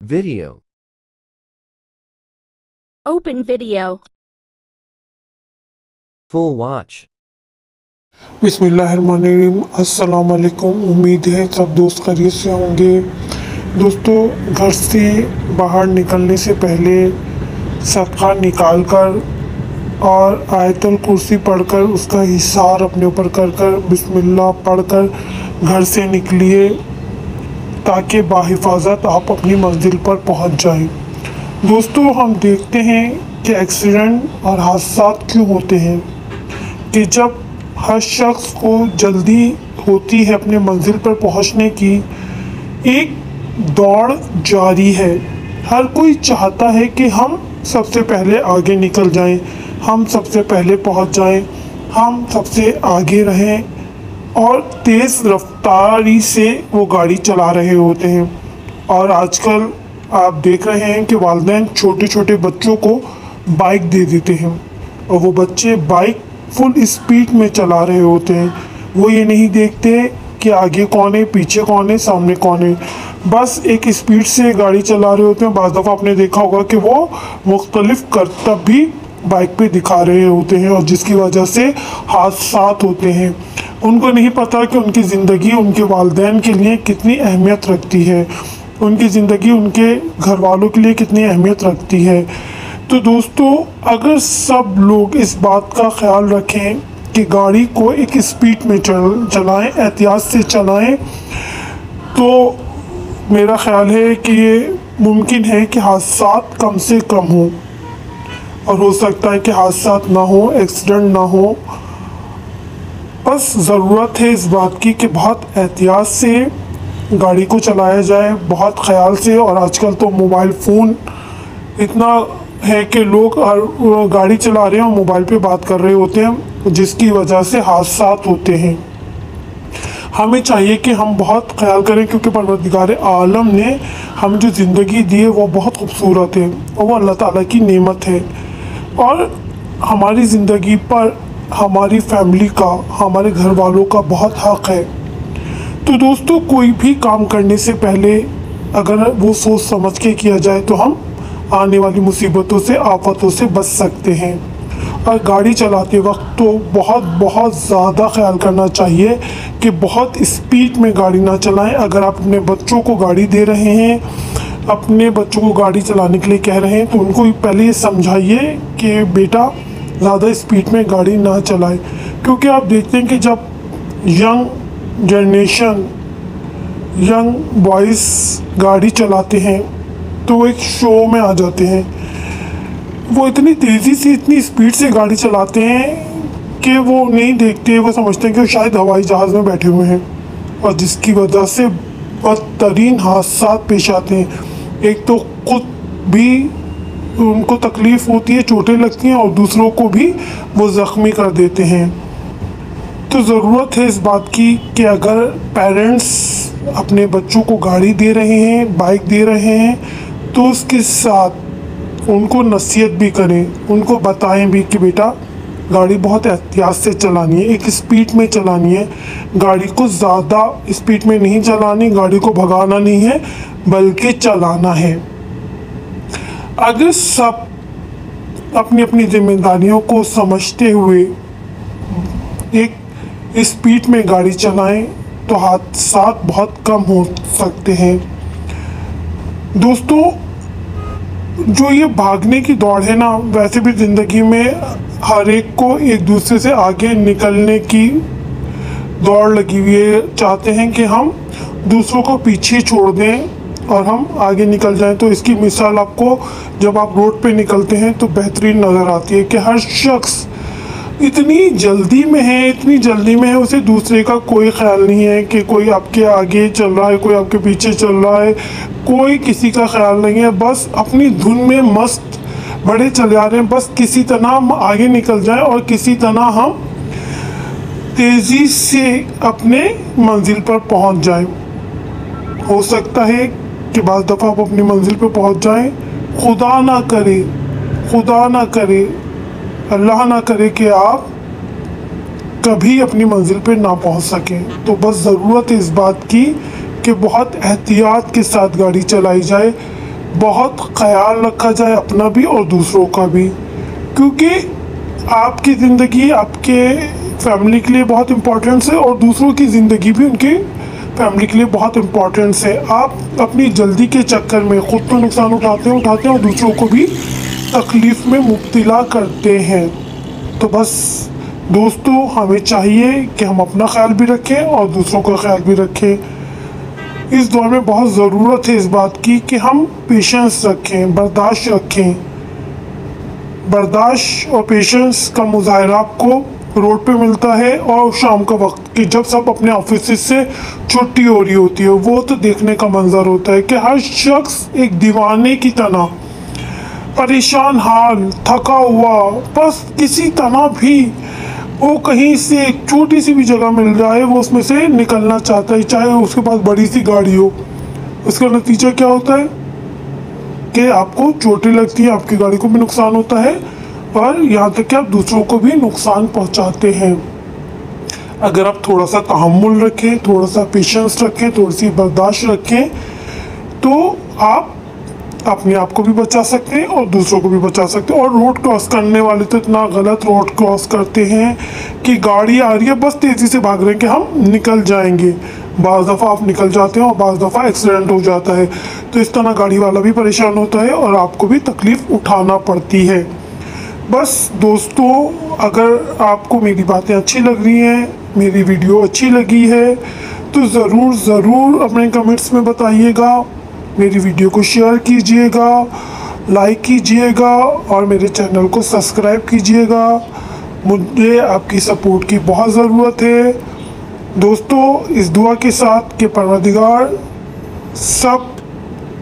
Video. Open video. Full watch. बिस्मिल्लाहिर्रहमानिर्रहीम। अस्सलाम वालेकुम। उम्मीद है सब दोस्त खैरियत से होंगे। दोस्तों, घर से बाहर निकलने से पहले सदका निकाल कर और आयतुल कुर्सी पढ़कर उसका हिसार अपने ऊपर कर बिस्मिल्लाह पढ़कर घर से निकलिए ताकि बाहिफाजत आप अपनी मंजिल पर पहुंच जाएं। दोस्तों, हम देखते हैं कि एक्सीडेंट और हादसा क्यों होते हैं कि जब हर शख्स को जल्दी होती है अपने मंजिल पर पहुंचने की, एक दौड़ जारी है। हर कोई चाहता है कि हम सबसे पहले आगे निकल जाएं, हम सबसे पहले पहुंच जाएं, हम सबसे आगे रहें और तेज़ रफ्तारी से वो गाड़ी चला रहे होते हैं। और आजकल आप देख रहे हैं कि वालिदैन छोटे छोटे बच्चों को बाइक दे देते हैं और वो बच्चे बाइक फुल स्पीड में चला रहे होते हैं। वो ये नहीं देखते कि आगे कौन है, पीछे कौन है, सामने कौन है, बस एक स्पीड से गाड़ी चला रहे होते हैं। बाज़ दफ़ा आपने देखा होगा कि वो मुख्तलिफ करतब भी बाइक पे दिखा रहे होते हैं और जिसकी वजह से हादसात होते हैं। उनको नहीं पता कि उनकी ज़िंदगी उनके वालिदैन के लिए कितनी अहमियत रखती है, उनकी ज़िंदगी उनके घर वालों के लिए कितनी अहमियत रखती है। तो दोस्तों, अगर सब लोग इस बात का ख्याल रखें कि गाड़ी को एक स्पीड में चलाएं, एहतियात से चलाएं, तो मेरा ख्याल है कि ये मुमकिन है कि हादसात कम से कम हो और हो सकता है कि हादसात ना हो, एक्सीडेंट ना हो। बस ज़रूरत है इस बात की कि बहुत एहतियात से गाड़ी को चलाया जाए, बहुत ख्याल से। और आजकल तो मोबाइल फ़ोन इतना है कि लोग गाड़ी चला रहे हैं और मोबाइल पे बात कर रहे होते हैं, जिसकी वजह से हादसात होते हैं। हमें चाहिए कि हम बहुत ख्याल करें क्योंकि परवरदिगार आलम ने हम जो ज़िंदगी दी है वो बहुत खूबसूरत है और वो अल्लाह ताला की नेमत है और हमारी ज़िंदगी पर हमारी फैमिली का, हमारे घर वालों का बहुत हक़ है। तो दोस्तों, कोई भी काम करने से पहले अगर वो सोच समझ के किया जाए तो हम आने वाली मुसीबतों से, आफतों से बच सकते हैं। और गाड़ी चलाते वक्त तो बहुत ज़्यादा ख्याल करना चाहिए कि बहुत स्पीड में गाड़ी ना चलाएं। अगर आप अपने बच्चों को गाड़ी दे रहे हैं, अपने बच्चों को गाड़ी चलाने के लिए कह रहे हैं, तो उनको पहले ये समझाइए कि बेटा ज़्यादा स्पीड में गाड़ी ना चलाएं। क्योंकि आप देखते हैं कि जब यंग जनरेशन, यंग बॉयज़ गाड़ी चलाते हैं तो वो एक शो में आ जाते हैं। वो इतनी तेज़ी से, इतनी स्पीड से गाड़ी चलाते हैं कि वो नहीं देखते, वो समझते हैं कि वो शायद हवाई जहाज़ में बैठे हुए हैं और जिसकी वजह से बदतरीन हादसा पेश आते हैं। एक तो खुद भी उनको तकलीफ़ होती है, चोटें लगती हैं और दूसरों को भी वो ज़ख्मी कर देते हैं। तो ज़रूरत है इस बात की कि अगर पेरेंट्स अपने बच्चों को गाड़ी दे रहे हैं, बाइक दे रहे हैं, तो उसके साथ उनको नसीहत भी करें, उनको बताएं भी कि बेटा गाड़ी बहुत एहतियात से चलानी है, एक स्पीड में चलानी है, गाड़ी को ज़्यादा स्पीड में नहीं चलानी, गाड़ी को भगाना नहीं है बल्कि चलाना है। अगर सब अपनी अपनी जिम्मेदारियों को समझते हुए एक स्पीड में गाड़ी चलाएं तो हादसात बहुत कम हो सकते हैं। दोस्तों, जो ये भागने की दौड़ है ना, वैसे भी ज़िंदगी में हर एक को एक दूसरे से आगे निकलने की दौड़ लगी हुई है। चाहते हैं कि हम दूसरों को पीछे छोड़ दें और हम आगे निकल जाएं। तो इसकी मिसाल आपको जब आप रोड पे निकलते हैं तो बेहतरीन नज़र आती है कि हर शख्स इतनी जल्दी में है, इतनी जल्दी में है, उसे दूसरे का कोई ख्याल नहीं है कि कोई आपके आगे चल रहा है, कोई आपके पीछे चल रहा है, कोई किसी का ख्याल नहीं है। बस अपनी धुन में मस्त बड़े चले आ रहे हैं। बस किसी तरह हम आगे निकल जाएं और किसी तरह हम तेज़ी से अपने मंजिल पर पहुंच जाएं। हो सकता है कि बाज़ दफ़ा आप अपनी मंजिल पर पहुंच जाएं, खुदा ना करे, खुदा ना करे, अल्लाह ना करे कि आप कभी अपनी मंजिल पे ना पहुंच सकें। तो बस ज़रूरत है इस बात की कि बहुत एहतियात के साथ गाड़ी चलाई जाए, बहुत ख्याल रखा जाए अपना भी और दूसरों का भी, क्योंकि आपकी ज़िंदगी आपके फैमिली के लिए बहुत इम्पोर्टेंस है और दूसरों की ज़िंदगी भी उनकी फैमिली के लिए बहुत इम्पोर्टेंस है। आप अपनी जल्दी के चक्कर में खुद तो नुकसान उठाते हैं और दूसरों को भी तकलीफ़ में मुब्तला करते हैं। तो बस दोस्तों, हमें चाहिए कि हम अपना ख्याल भी रखें और दूसरों का ख्याल भी रखें। इस दौर में बहुत ज़रूरत है इस बात की कि हम पेशेंस रखें, बर्दाश्त रखें। बर्दाश्त और पेशेंस का मुजाहरा आपको रोड पे मिलता है और शाम का वक्त कि जब सब अपने ऑफिस से छुट्टी हो रही होती है, वो तो देखने का मंजर होता है कि हर शख्स एक दीवाने की तरह परेशान हाल, थका हुआ, बस किसी तरह भी वो कहीं से एक छोटी सी भी जगह मिल जाए वो उसमें से निकलना चाहता है, चाहे उसके पास बड़ी सी गाड़ी हो। उसका नतीजा क्या होता है कि आपको चोटें लगती हैं, आपकी गाड़ी को भी नुकसान होता है और यहाँ तक कि आप दूसरों को भी नुकसान पहुँचाते हैं। अगर आप थोड़ा सा तहम्मुल रखें, थोड़ा सा पेशेंस रखें, थोड़ी सी बर्दाश्त रखें, तो आप अपने आप को भी बचा सकते हैं और दूसरों को भी बचा सकते हैं। और रोड क्रॉस करने वाले तो इतना गलत रोड क्रॉस करते हैं कि गाड़ी आ रही है, बस तेज़ी से भाग रहे हैं कि हम निकल जाएंगे। बाज़ दफ़ा आप निकल जाते हैं और बाज़ दफ़ा एक्सीडेंट हो जाता है। तो इस तरह गाड़ी वाला भी परेशान होता है और आपको भी तकलीफ़ उठाना पड़ती है। बस दोस्तों, अगर आपको मेरी बातें अच्छी लग रही हैं, मेरी वीडियो अच्छी लगी है, तो ज़रूर अपने कमेंट्स में बताइएगा। मेरी वीडियो को शेयर कीजिएगा, लाइक कीजिएगा और मेरे चैनल को सब्सक्राइब कीजिएगा। मुझे आपकी सपोर्ट की बहुत ज़रूरत है दोस्तों। इस दुआ के साथ कि परवरदिगार सब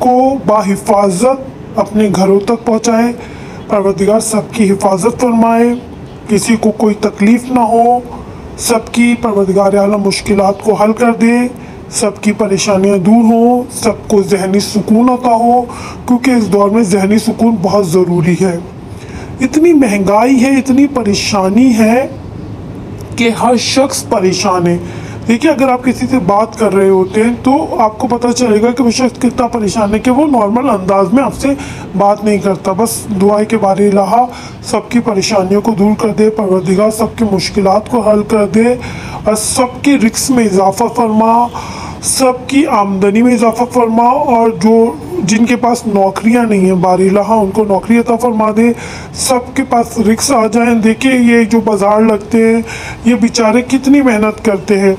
को बाहिफाजत अपने घरों तक पहुँचाए, परवरदिगार सबकी हिफाजत फरमाए, किसी को कोई तकलीफ़ ना हो, सबकी परवरदिगार आलम मुश्किलात को हल कर दे, सबकी परेशानियां दूर हो, सबको ज़हनी सुकून अता हो, क्योंकि इस दौर में ज़हनी सुकून बहुत ज़रूरी है। इतनी महंगाई है, इतनी परेशानी है कि हर शख्स परेशान है। देखिए, अगर आप किसी से बात कर रहे होते हैं तो आपको पता चलेगा कि वो शख्स कितना परेशान है कि वो नॉर्मल अंदाज में आपसे बात नहीं करता। बस दुआ के बारे इलाहा सबकी परेशानियों को दूर कर दे, परवरदिगार सबकी मुश्किलात को हल कर दे और सबकी रिस्क में इजाफ़ा फरमा, सबकी आमदनी में इजाफ़ा फरमा, और जो जिनके पास नौकरियां नहीं हैं बारी इलाहा उनको नौकरी अता फरमा दे, सबके पास रिस्क आ जाए। देखिए, ये जो बाज़ार लगते हैं ये बेचारे कितनी मेहनत करते हैं,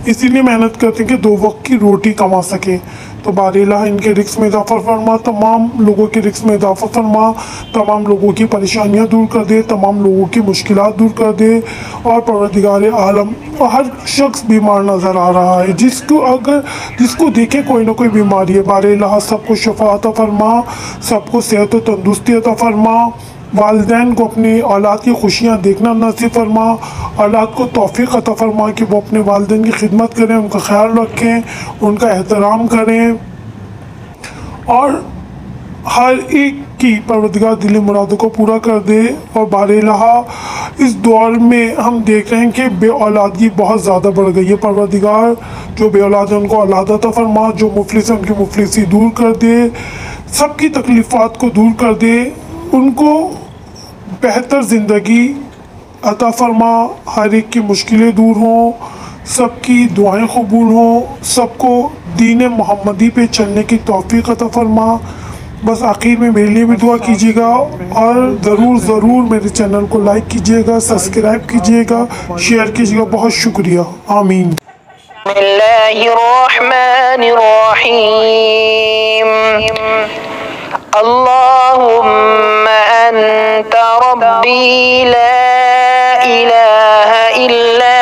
इसीलिए मेहनत करते हैं कि 2 वक्त की रोटी कमा सकें। तो बारी इलाहा इनके रिस्क में इजाफ़ा फरमा, तमाम लोगों के रिस्क में इजाफ़ा फरमा, तमाम लोगों की परेशानियां दूर कर दे, तमाम लोगों की मुश्किलात दूर कर दे। और परवरदिगार आलम, हर शख्स बीमार नज़र आ रहा है, जिसको देखे कोई ना कोई बीमारी है, बारी इलाहा सबको शफा अता फरमा, सबको सेहत व तंदुरुस्ती अता फरमा, वालिदैन को अपनी औलाद की खुशियाँ देखना नसीब फरमा, औलाद को तौफीक अता फरमा कि वो अपने वालिदैन की खिदमत करें, उनका ख्याल रखें, उनका एहतराम करें और हर एक की परवरदिगार दिली मुरादों को पूरा कर दे। और बारे इलाहा इस दौर में हम देख रहे हैं कि बे औलादगी बहुत ज़्यादा बढ़ गई है। परवरदिगार जो बे औलाद है उनको औलाद अता फरमा, जो मुफलिस है उनकी मुफलिसी दूर कर दे, सबकी तकलीफ़ात को दूर कर दे, उनको बेहतर ज़िंदगी अता फरमा, हर एक की मुश्किलें दूर हों, सबकी दुआएं कबूल हों, सबको दीन मोहम्मदी पे चलने की तौफीक अता फरमा। बस आखिर में मेरे लिए भी दुआ कीजिएगा और ज़रूर मेरे चैनल को लाइक कीजिएगा, सब्सक्राइब कीजिएगा, शेयर कीजिएगा। बहुत शुक्रिया। आमीन। अल्लाहुम्मा अंता रब्बी ला इलाहा इल्ला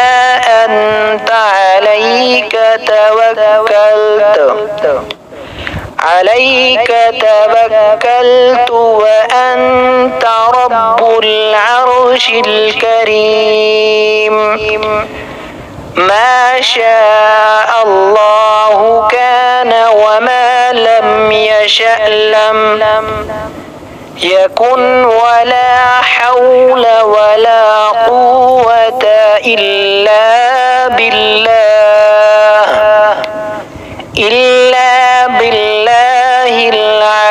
अंता अलैका तवक्कलतु व अंता रब्बुल अर्शिल करीम। मा शाअ अल्लाहु कान व मा लम यशअ लम यकुन वला हौला वला कुव्वता इल्ला बिल्लाहिल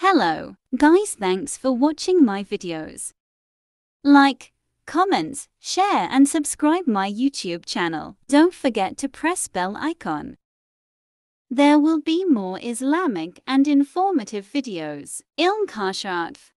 Hello, guys, thanks for watching my videos. Like, comment, share and subscribe my YouTube channel. Don't forget to press bell icon. There will be more Islamic and informative videos. Ilm Kasharf.